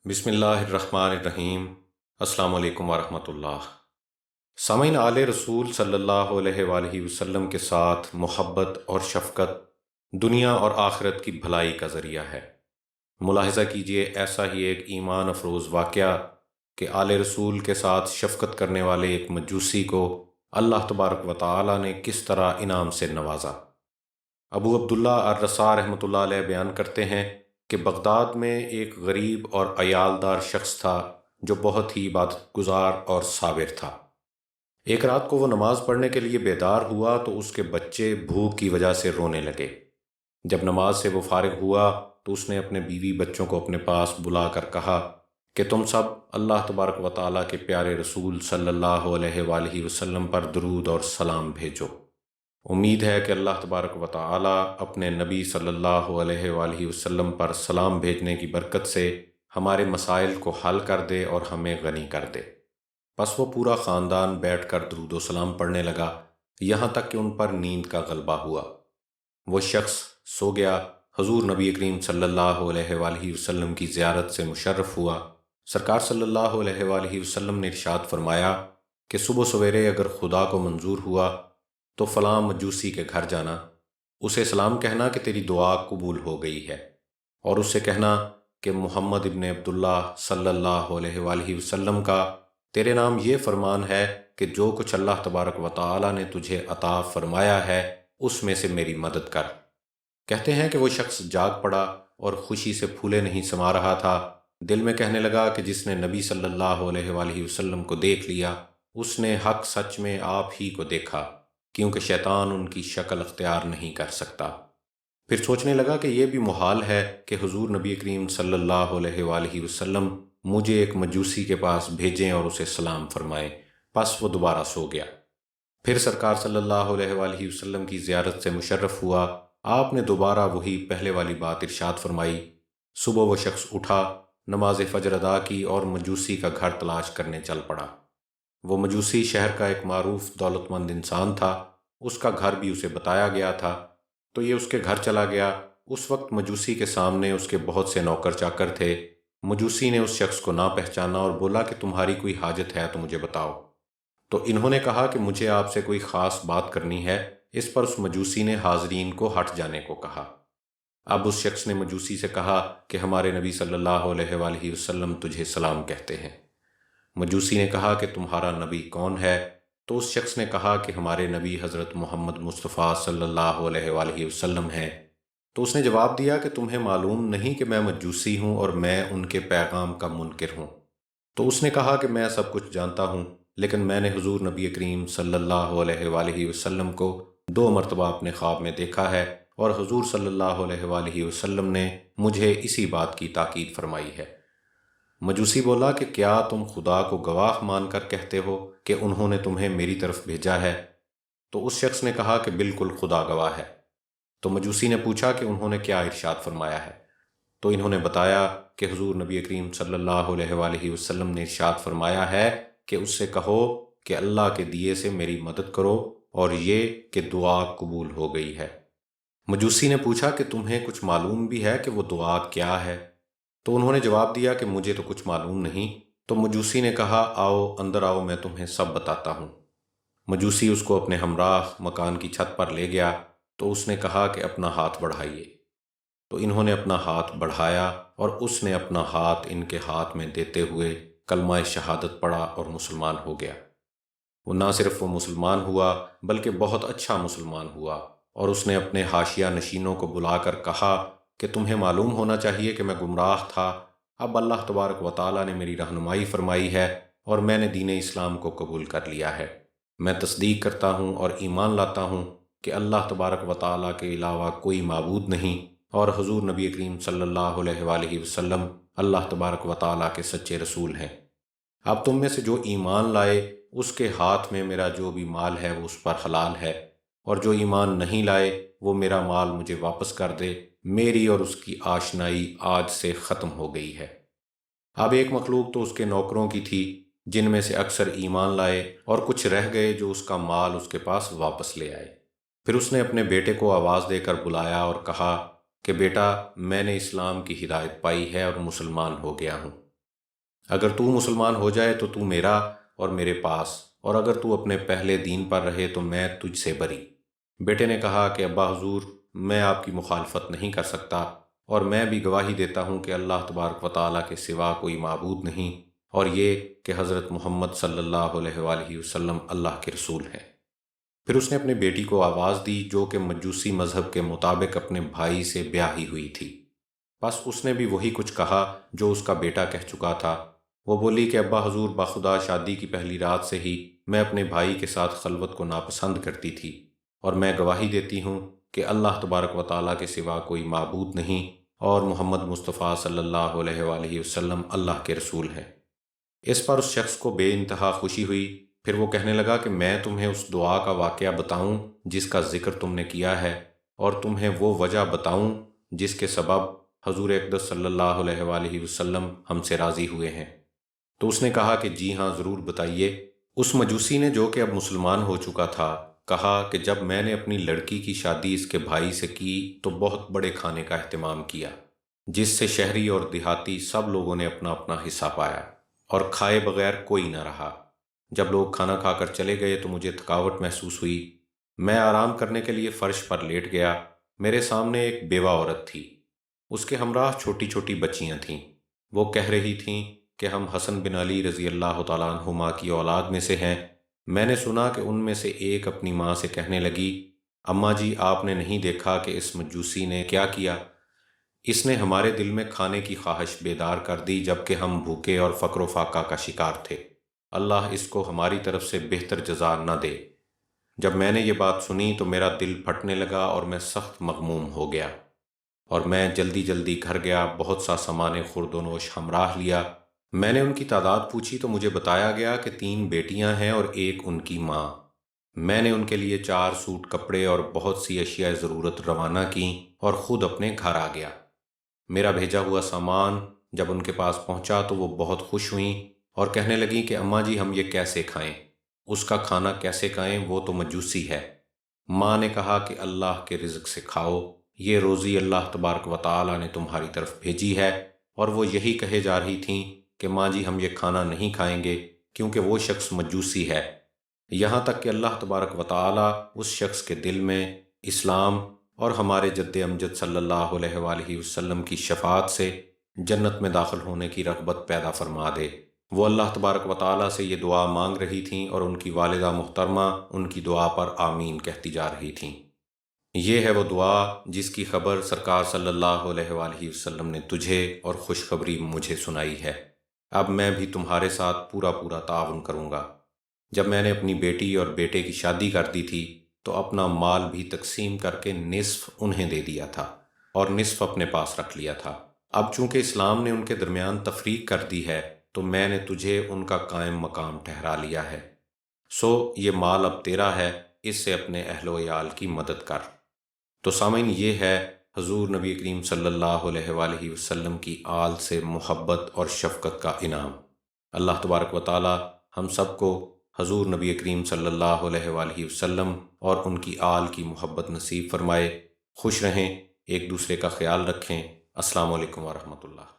بسم اللہ الرحمن الرحیم۔ السلام علیکم ورحمۃ اللہ۔ سامعین، آل رسول صلی اللہ علیہ وآلہ وسلم کے ساتھ محبت اور شفقت دنیا اور آخرت کی بھلائی کا ذریعہ ہے۔ ملاحظہ کیجئے، ایسا ہی ایک ایمان افروز واقعہ کہ آل رسول کے ساتھ شفقت کرنے والے ایک مجوسی کو اللہ تبارک و تعالی نے کس طرح انعام سے نوازا۔ ابو عبداللہ الرسا رحمۃ اللہ علیہ بیان کرتے ہیں کہ بغداد میں ایک غریب اور عیالدار شخص تھا جو بہت ہی عبادت گزار اور صابر تھا۔ ایک رات کو وہ نماز پڑھنے کے لیے بیدار ہوا تو اس کے بچے بھوک کی وجہ سے رونے لگے۔ جب نماز سے وہ فارغ ہوا تو اس نے اپنے بیوی بچوں کو اپنے پاس بلا کر کہا کہ تم سب اللہ تبارک و تعالیٰ کے پیارے رسول صلی اللہ علیہ وآلہ وسلم پر درود اور سلام بھیجو۔ امید ہے کہ اللہ تبارک و تعالیٰ اپنے نبی صلی اللہ علیہ وآلہ وسلم پر سلام بھیجنے کی برکت سے ہمارے مسائل کو حل کر دے اور ہمیں غنی کر دے۔ پس وہ پورا خاندان بیٹھ کر درود و سلام پڑھنے لگا، یہاں تک کہ ان پر نیند کا غلبہ ہوا۔ وہ شخص سو گیا۔ حضور نبی کریم صلی اللہ علیہ وآلہ وسلم کی زیارت سے مشرف ہوا۔ سرکار صلی اللہ علیہ وآلہ وسلم نے ارشاد فرمایا کہ صبح سویرے اگر خدا کو منظور ہوا تو فلاں مجوسی کے گھر جانا، اسے سلام کہنا کہ تیری دعا قبول ہو گئی ہے، اور اس سے کہنا کہ محمد ابن عبداللہ صلی اللہ علیہ وآلہ وسلم کا تیرے نام یہ فرمان ہے کہ جو کچھ اللہ تبارک و تعالی نے تجھے عطا فرمایا ہے اس میں سے میری مدد کر۔ کہتے ہیں کہ وہ شخص جاگ پڑا اور خوشی سے پھولے نہیں سما رہا تھا۔ دل میں کہنے لگا کہ جس نے نبی صلی اللہ علیہ وآلہ وسلم کو دیکھ لیا اس نے حق سچ میں آپ ہی کو دیکھا، کیونکہ شیطان ان کی شکل اختیار نہیں کر سکتا۔ پھر سوچنے لگا کہ یہ بھی محال ہے کہ حضور نبی کریم صلی اللہ علیہ وآلہ وسلم مجھے ایک مجوسی کے پاس بھیجیں اور اسے سلام فرمائیں۔ پس وہ دوبارہ سو گیا۔ پھر سرکار صلی اللہ علیہ وآلہ وسلم کی زیارت سے مشرف ہوا۔ آپ نے دوبارہ وہی پہلے والی بات ارشاد فرمائی۔ صبح وہ شخص اٹھا، نماز فجر ادا کی اور مجوسی کا گھر تلاش کرنے چل پڑا۔ وہ مجوسی شہر کا ایک معروف دولت مند انسان تھا، اس کا گھر بھی اسے بتایا گیا تھا، تو یہ اس کے گھر چلا گیا۔ اس وقت مجوسی کے سامنے اس کے بہت سے نوکر چاکر تھے۔ مجوسی نے اس شخص کو نہ پہچانا اور بولا کہ تمہاری کوئی حاجت ہے تو مجھے بتاؤ۔ تو انہوں نے کہا کہ مجھے آپ سے کوئی خاص بات کرنی ہے۔ اس پر اس مجوسی نے حاضرین کو ہٹ جانے کو کہا۔ اب اس شخص نے مجوسی سے کہا کہ ہمارے نبی صلی اللہ علیہ وآلہ وسلم تجھے سلام کہتے ہیں۔ مجوسی نے کہا کہ تمہارا نبی کون ہے؟ تو اس شخص نے کہا کہ ہمارے نبی حضرت محمد مصطفیٰ صلی اللہ علیہ وآلہ وسلم ہیں۔ تو اس نے جواب دیا کہ تمہیں معلوم نہیں کہ میں مجوسی ہوں اور میں ان کے پیغام کا منکر ہوں؟ تو اس نے کہا کہ میں سب کچھ جانتا ہوں، لیکن میں نے حضور نبی کریم صلی اللہ علیہ وآلہ وسلم کو 2 مرتبہ اپنے خواب میں دیکھا ہے، اور حضور صلی اللہ علیہ وآلہ وسلم نے مجھے اسی بات کی تاکید فرمائی ہے۔ مجوسی بولا کہ کیا تم خدا کو گواہ مان کر کہتے ہو کہ انہوں نے تمہیں میری طرف بھیجا ہے؟ تو اس شخص نے کہا کہ بالکل خدا گواہ ہے۔ تو مجوسی نے پوچھا کہ انہوں نے کیا ارشاد فرمایا ہے؟ تو انہوں نے بتایا کہ حضور نبی کریم صلی اللہ علیہ وآلہ وسلم نے ارشاد فرمایا ہے کہ اس سے کہو کہ اللہ کے دیے سے میری مدد کرو، اور یہ کہ دعا قبول ہو گئی ہے۔ مجوسی نے پوچھا کہ تمہیں کچھ معلوم بھی ہے کہ وہ دعا کیا ہے؟ تو انہوں نے جواب دیا کہ مجھے تو کچھ معلوم نہیں۔ تو مجوسی نے کہا آؤ اندر آؤ، میں تمہیں سب بتاتا ہوں۔ مجوسی اس کو اپنے ہمراہ مکان کی چھت پر لے گیا تو اس نے کہا کہ اپنا ہاتھ بڑھائیے۔ تو انہوں نے اپنا ہاتھ بڑھایا اور اس نے اپنا ہاتھ ان کے ہاتھ میں دیتے ہوئے کلمہ شہادت پڑھا اور مسلمان ہو گیا۔ وہ نہ صرف وہ مسلمان ہوا بلکہ بہت اچھا مسلمان ہوا، اور اس نے اپنے حاشیہ نشینوں کو بلا کر کہا کہ تمہیں معلوم ہونا چاہیے کہ میں گمراہ تھا، اب اللہ تبارک و تعالیٰ نے میری رہنمائی فرمائی ہے اور میں نے دین اسلام کو قبول کر لیا ہے۔ میں تصدیق کرتا ہوں اور ایمان لاتا ہوں کہ اللہ تبارک و تعالیٰ کے علاوہ کوئی معبود نہیں، اور حضور نبی کریم صلی اللہ علیہ وآلہ وسلم اللہ تبارک و تعالیٰ کے سچے رسول ہیں۔ اب تم میں سے جو ایمان لائے اس کے ہاتھ میں میرا جو بھی مال ہے وہ اس پر حلال ہے، اور جو ایمان نہیں لائے وہ میرا مال مجھے واپس کر دے، میری اور اس کی آشنائی آج سے ختم ہو گئی ہے۔ اب ایک مخلوق تو اس کے نوکروں کی تھی جن میں سے اکثر ایمان لائے، اور کچھ رہ گئے جو اس کا مال اس کے پاس واپس لے آئے۔ پھر اس نے اپنے بیٹے کو آواز دے کر بلایا اور کہا کہ بیٹا، میں نے اسلام کی ہدایت پائی ہے اور مسلمان ہو گیا ہوں۔ اگر تو مسلمان ہو جائے تو تو میرا اور میرے پاس، اور اگر تو اپنے پہلے دین پر رہے تو میں تجھ سے بری۔ بیٹے نے کہا کہ ابا حضور، میں آپ کی مخالفت نہیں کر سکتا، اور میں بھی گواہی دیتا ہوں کہ اللہ تبارک و تعالیٰ کے سوا کوئی معبود نہیں، اور یہ کہ حضرت محمد صلی اللہ علیہ وآلہ وسلم اللہ کے رسول ہیں۔ پھر اس نے اپنی بیٹی کو آواز دی جو کہ مجوسی مذہب کے مطابق اپنے بھائی سے بیاہی ہوئی تھی۔ بس اس نے بھی وہی کچھ کہا جو اس کا بیٹا کہہ چکا تھا۔ وہ بولی کہ ابا حضور، بخدا شادی کی پہلی رات سے ہی میں اپنے بھائی کے ساتھ خلوت کو ناپسند کرتی تھی، اور میں گواہی دیتی ہوں کہ اللہ تبارک و تعالیٰ کے سوا کوئی معبود نہیں، اور محمد مصطفیٰ صلی اللہ علیہ وآلہ وسلم اللہ کے رسول ہیں۔ اس پر اس شخص کو بے انتہا خوشی ہوئی۔ پھر وہ کہنے لگا کہ میں تمہیں اس دعا کا واقعہ بتاؤں جس کا ذکر تم نے کیا ہے، اور تمہیں وہ وجہ بتاؤں جس کے سبب حضور اقدس صلی اللہ علیہ وآلہ وسلم ہم سے راضی ہوئے ہیں۔ تو اس نے کہا کہ جی ہاں، ضرور بتائیے۔ اس مجوسی نے، جو کہ اب مسلمان ہو چکا تھا، کہا کہ جب میں نے اپنی لڑکی کی شادی اس کے بھائی سے کی تو بہت بڑے کھانے کا اہتمام کیا، جس سے شہری اور دیہاتی سب لوگوں نے اپنا اپنا حصہ پایا، اور کھائے بغیر کوئی نہ رہا۔ جب لوگ کھانا کھا کر چلے گئے تو مجھے تھکاوٹ محسوس ہوئی۔ میں آرام کرنے کے لیے فرش پر لیٹ گیا۔ میرے سامنے ایک بیوہ عورت تھی، اس کے ہمراہ چھوٹی چھوٹی بچیاں تھیں۔ وہ کہہ رہی تھیں کہ ہم حسن بن علی رضی اللہ تعالیٰ عنہما کی اولاد میں سے ہیں۔ میں نے سنا کہ ان میں سے ایک اپنی ماں سے کہنے لگی، اماں جی، آپ نے نہیں دیکھا کہ اس مجوسی نے کیا کیا؟ اس نے ہمارے دل میں کھانے کی خواہش بیدار کر دی جبکہ ہم بھوکے اور فقر و فاقہ کا شکار تھے۔ اللہ اس کو ہماری طرف سے بہتر جزا نہ دے۔ جب میں نے یہ بات سنی تو میرا دل پھٹنے لگا اور میں سخت مغموم ہو گیا، اور میں جلدی جلدی گھر گیا، بہت سا سامان خورد و نوش ہمراہ لیا۔ میں نے ان کی تعداد پوچھی تو مجھے بتایا گیا کہ 3 بیٹیاں ہیں اور ایک ان کی ماں۔ میں نے ان کے لیے 4 سوٹ کپڑے اور بہت سی اشیاء ضرورت روانہ کیں اور خود اپنے گھر آ گیا۔ میرا بھیجا ہوا سامان جب ان کے پاس پہنچا تو وہ بہت خوش ہوئیں اور کہنے لگیں کہ اماں جی، ہم یہ کیسے کھائیں؟ اس کا کھانا کیسے کھائیں؟ وہ تو مجوسی ہے۔ ماں نے کہا کہ اللہ کے رزق سے کھاؤ، یہ روزی اللہ تبارک و تعالیٰ نے تمہاری طرف بھیجی ہے۔ اور وہ یہی کہے جا رہی تھیں کہ ماں جی، ہم یہ کھانا نہیں کھائیں گے کیونکہ وہ شخص مجوسی ہے، یہاں تک کہ اللہ تبارک و تعالیٰ اس شخص کے دل میں اسلام اور ہمارے جد امجد صلی اللہ علیہ وآلہ وسلم کی شفاعت سے جنت میں داخل ہونے کی رغبت پیدا فرما دے۔ وہ اللہ تبارک و تعالیٰ سے یہ دعا مانگ رہی تھیں اور ان کی والدہ محترمہ ان کی دعا پر آمین کہتی جا رہی تھیں۔ یہ ہے وہ دعا جس کی خبر سرکار صلی اللہ علیہ وآلہ وسلم نے تجھے اور خوشخبری مجھے سنائی ہے۔ اب میں بھی تمہارے ساتھ پورا تعاون کروں گا۔ جب میں نے اپنی بیٹی اور بیٹے کی شادی کر دی تھی تو اپنا مال بھی تقسیم کر کے نصف انہیں دے دیا تھا اور نصف اپنے پاس رکھ لیا تھا۔ اب چونکہ اسلام نے ان کے درمیان تفریق کر دی ہے تو میں نے تجھے ان کا قائم مقام ٹھہرا لیا ہے، سو یہ مال اب تیرا ہے، اس سے اپنے اہل و عیال کی مدد کر۔ تو سامعین، یہ ہے حضور نبی کریم صلی اللہ علیہ وآلہ وسلم کی آل سے محبت اور شفقت کا انعام۔ اللہ تبارک و تعالی ہم سب کو حضور نبی کریم صلی اللہ علیہ وآلہ وسلم اور ان کی آل کی محبت نصیب فرمائے۔ خوش رہیں، ایک دوسرے کا خیال رکھیں۔ السلام علیکم ورحمۃ اللہ۔